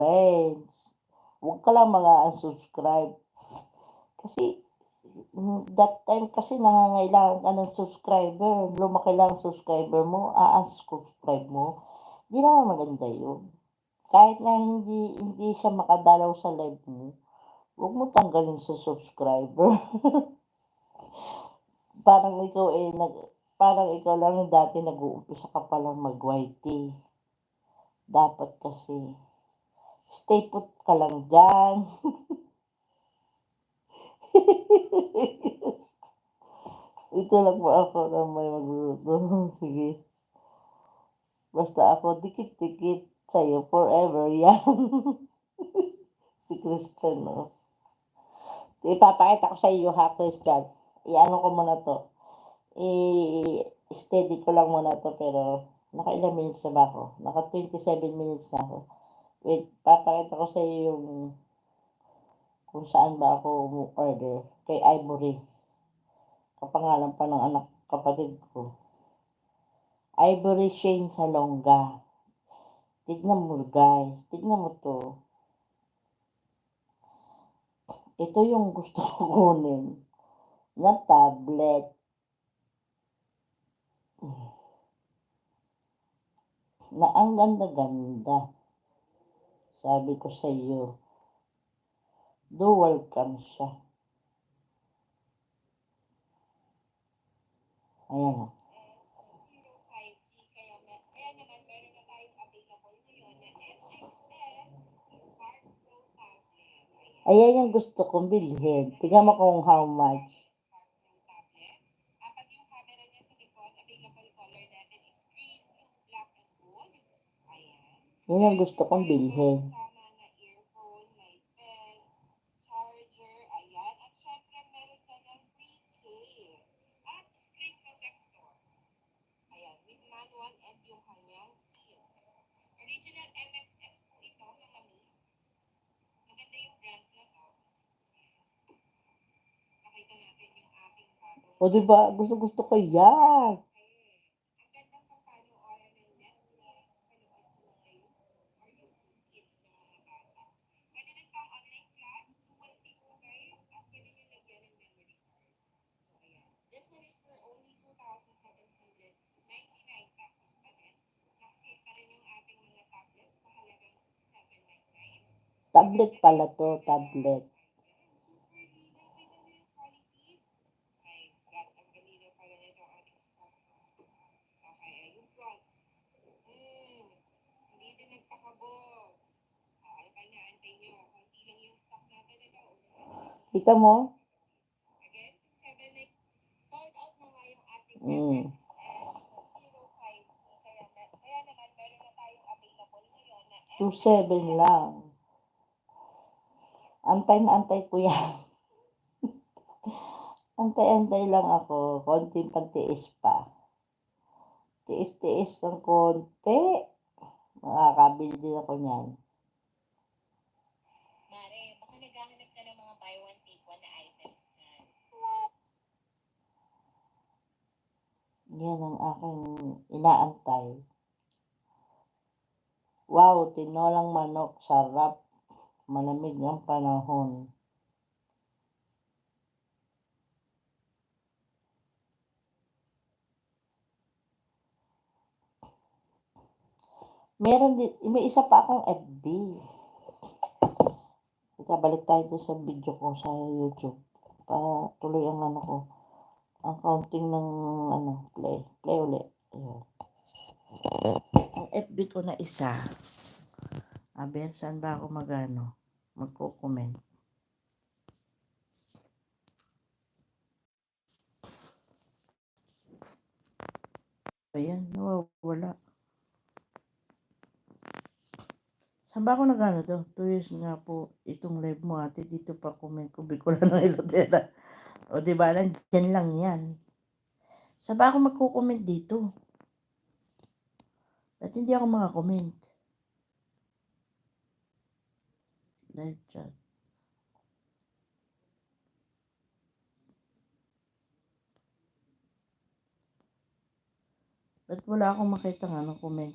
friends. Huwag ka lang mag-unsubscribe. Kasi that time kasi nangangailangan ka ng subscriber. Lumaki lang ang subscriber mo, unsubscribe mo. Di naman maganda yun. Kahit na hindi siya makadalaw sa live mo, huwag mo tanggalin sa subscriber. Parang ikaw parang ikaw lang dati nag-uumpisa ka palang mag-YT. Dapat kasi stay put ka lang dyan. Ito lang po ako na may magluluto. Sige. Basta ako dikit-dikit sa'yo forever yan. Si Christian, no? Ipapakita ko sa iyo ha, Christian. I-ano ko muna to. I-steady ko lang muna to, pero naka-ilang minutes na ba ako? Naka 27 minutes na ako. Wait, papakita ko sa iyo yung kung saan ba ako order. Kay Ivory. Kapangalan pa ng anak kapatid ko. Ivory Shane Salonga. Tignan mo guys. Tignan mo to. Ito yung gusto ko kunin na tablet. Na ang ganda-ganda. Sabi ko sa iyo. Dual cam siya. Ayan o. Ayan yung gusto kong bilhin. Tingnan mo kung how much. Yan ang gusto kong bilhin. O diba, gusto ko yan. Tablet pala to, tablet. Kita mo? Mm. 2.7 lang. Antay na antay ko yan. Antay-antay lang ako. Konting pagtiis pa. Tiis-tiis ng konti. Makakabili din ako niyan. Mare, baka naghahanap ka ng mga buy one take one na items dyan. Yan ang aking inaantay. Wow, tinolang manok. Sarap. Malamig ang panahon. May isa pa akong FB. Balik tayo doon sa video ko sa YouTube. Para tuloy ang ano ko. Ang counting ng play. Play ulit. Ayan. Ang FB ko na isa. Aber, saan ba ako magko-comment? Ayan, nawawala. Saan ba ako to? 2 years nga po itong live mo ate. Dito pa comment ko. Bicol ng Ilotera. O diba, nandyan lang yan. Saan ba ako magko-comment dito? At hindi ako comment. Live chat. Ba't wala akong makita comment?